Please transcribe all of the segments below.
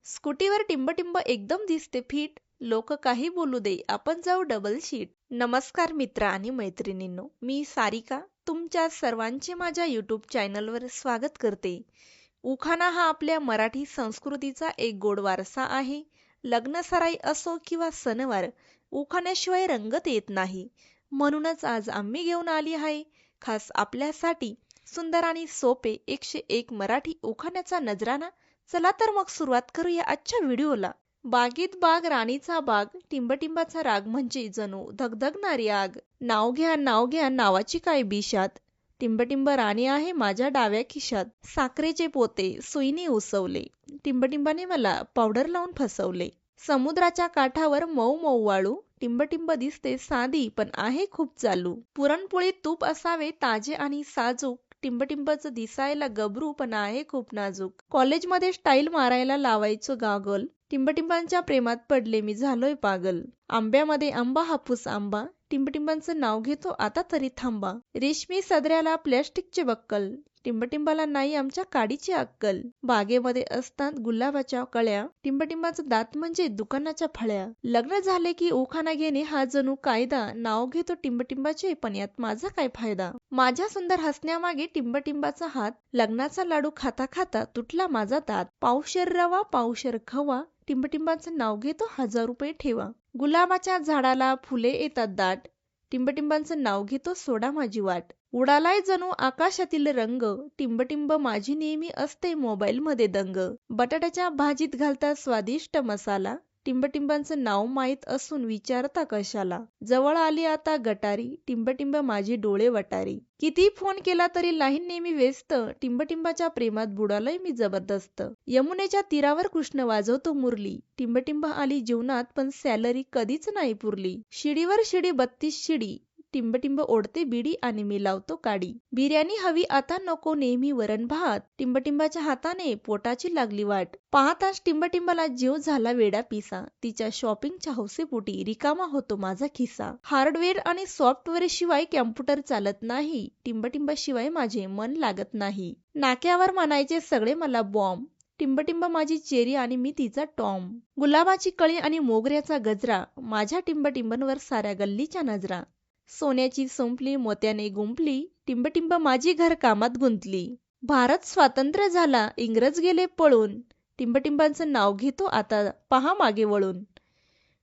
स्कूटीवर टिंबटिंब एकदम दिसते फिट. लोक काही बोलू दे, आपण जाऊ डबल शीट. नमस्कार मित्र आणि मैत्रिणींनो, मी सारिका तुमच्या सर्वांचे माझ्या यूट्यूब चॅनलवर स्वागत करते. उखाणा हा आपल्या मराठी संस्कृतीचा एक गोड वारसा आहे. लग्न सराई असो किंवा सणवार, उखाण्याशिवाय रंगत येत नाही. म्हणूनच आज आम्ही घेऊन आली आहे खास आपल्यासाठी सुंदर आणि सोपे 101 मराठी उखाण्याचा नजराणा. चला तर मग सुरुवात करूया आजच्या व्हिडिओला. बागेत बाग राणीचा बाग, टिंबटिंबाचा राग म्हणजे जणू धगधगणारी आग. नाव घ्या नावाची काय बिशात, टिंबटिंब राणी आहे माझ्या डाव्या खिशात. साखरेचे पोते सुईने उसवले, टिंबटिंबाने मला पावडर लावून फसवले. समुद्राच्या काठावर मऊ मऊ वाळू, टिंबटिंब दिसते साधी पण आहे खूप चालू. पुरणपोळी तूप असावे ताजे आणि साजूक, टिंबटिंबाचं दिसायला गबरू पण आहे खूप नाजूक. कॉलेजमध्ये स्टाईल मारायला लावायचो गागल, टिंबटिंबांच्या प्रेमात पडले मी झालोय पागल. आंब्यामध्ये आंबा हापूस आंबा, टिंबटिंबांचं नाव घेतो आता तरी थांबा. रेशमी सदऱ्याला प्लॅस्टिकचे बक्कल, टिंबटिंबाला नाही आमच्या काडीची अक्कल. बागेमध्ये असतात गुलाबाच्या कळ्या, टिंबटिंबाचं दात म्हणजे दुकानाच्या फळ्या. लग्न झाले की उखाणा घेणे हा जणू कायदा, नाव घेतो टिंबटिंबाचे पण यात माझा काय फायदा. माझ्या सुंदर हसण्यामागे टिंबटिंबाचा हात, लग्नाचा लाडू खाता खाता तुटला माझा दात. पावशेर रवा पावशेर खवा, टिंबटिंबाचं नाव घेतो 1000 रुपये ठेवा. गुलाबाच्या झाडाला फुले येतात दाट, टिंबटिंबांचं नाव घेतो सोडा माझी वाट. उडालाय जणू आकाशातील रंग, टिंबटिंब माझी नेहमी असते मोबाईल मध्ये दंग. बटाट्याच्या भाजीत घालता स्वादिष्ट मसाला, टिंबटिंबांचं नाव माहीत असून विचारता कशाला. जवळ आली आता गटारी, टिंबटिंब माझी डोळे वटारी. किती फोन केला तरी लाईन नेहमी व्यस्त, टिंबटिंबाच्या प्रेमात बुडालोय मी जबरदस्त. यमुनेच्या तीरावर कृष्ण वाजवतो मुरली, टिंबटिंब आली जीवनात पण सॅलरी कधीच नाही पुरली. शिडीवर शिडी 32 शिडी, टिंबटिंब ओढते बिडी आणि मी लावतो काडी. बिर्याणी हवी आता नको नेहमी वरण भात, टिंबटिंबाच्या हाताने पोटाची लागली वाट. पाहताच टिंबटिंबाला जीव झाला वेडा पिसा, तिच्या शॉपिंगच्या हौसेपोटी रिकामा होतो माझा खिसा. हार्डवेअर आणि सॉफ्टवेअर शिवाय कॅम्प्युटर चालत नाही, टिंबटिंबाशिवाय माझे मन लागत नाही. नाक्यावर म्हणायचे सगळे मला बॉम्ब, टिंबटिंब माझी चेरी आणि मी तिचा टॉम. गुलाबाची कळी आणि मोगऱ्याचा गजरा, माझ्या टिंबटिंबनवर साऱ्या गल्लीच्या नजरा. सोन्याची संपली मोत्याने गुंपली, टिंबटिंब माझी घर कामात गुंतली. भारत स्वातंत्र्य झाला इंग्रज गेले पळून, टिंबटिंबांचं नाव घेतो आता पहा मागे वळून.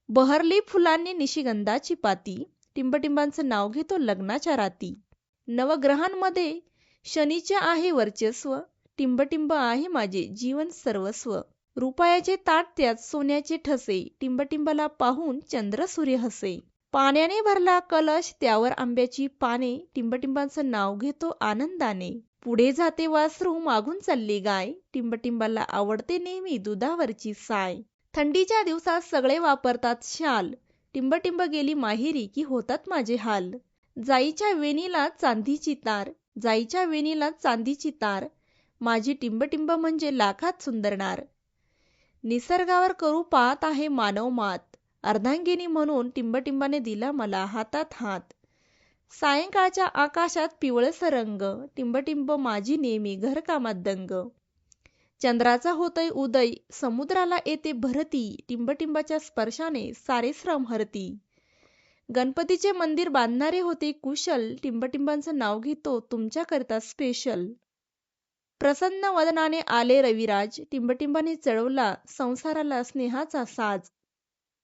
बहरली फुलांनी निशिगंधाची पाती, टिंबटिंबांचं नाव घेतो लग्नाच्या राती. नवग्रहांमध्ये शनीचे आहे वर्चस्व, टिंबटिंब आहे माझे जीवन सर्वस्व. रुपयाचे ताट त्यात सोन्याचे ठसे, टिंबटिंबाला पाहून चंद्र सूर्य हसे. पाण्याने भरला कलश त्यावर आंब्याची पाने, टिंबटिंबांचं नाव घेतो आनंदाने. पुढे जाते वासरू मागून चालली गाय, टिंबटिंबाला आवडते नेहमी दुधावरची साय. थंडीच्या दिवसात सगळे वापरतात शाल, टिंबटिंब गेली माहेरी की होतात माझे हाल. जाईच्या वेणीला चांदीची तार, जाईच्या वेणीला चांदीची तार, माझी टिंबटिंब म्हणजे लाखात सुंदरनार. निसर्गावर करू पाहत आहे मानव मात, अर्धांगिनी म्हणून टिंबटिंबाने दिला मला हातात हात. सायंकाळच्या आकाशात पिवळसर रंग, टिंबटिंब माझी नेहमी घरकामात दंग. चंद्राचा होतोय उदय समुद्राला येते भरती, टिंबटिंबाच्या स्पर्शाने सारे श्रम हरती. गणपतीचे मंदिर बांधणारे होते कुशल, टिंबटिंबांचं नाव घेतो तुमच्याकरता स्पेशल. प्रसन्न वदनाने आले रविराज, टिंबटिंबाने चढवला संसाराला स्नेहाचा साज.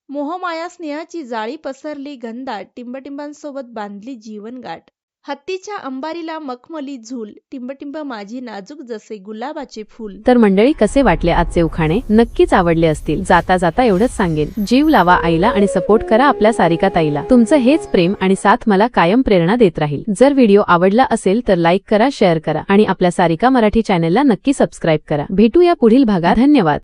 मोहमाया स्नेहाची जाळी पसरली घनदाट, टिंबटिंबांसोबत बांधली जीवनगाठ. हत्तीच्या अंबारीला मखमली झूल, टिंबटिंब माझी नाजूक जसे गुलाबाचे फूल. तर मंडळी, कसे वाटले आजचे उखाणे? नक्कीच आवडले असतील. जाता जाता एवढंच सांगेन, जीव लावा आईला आणि सपोर्ट करा आपल्या सारिका ताईला. तुमचं हेच प्रेम आणि साथ मला कायम प्रेरणा देत राहील. जर व्हिडिओ आवडला असेल तर लाईक करा, शेअर करा आणि आपल्या सारिका मराठी चॅनलला नक्की सबस्क्राईब करा. भेटूया पुढील भागात. धन्यवाद.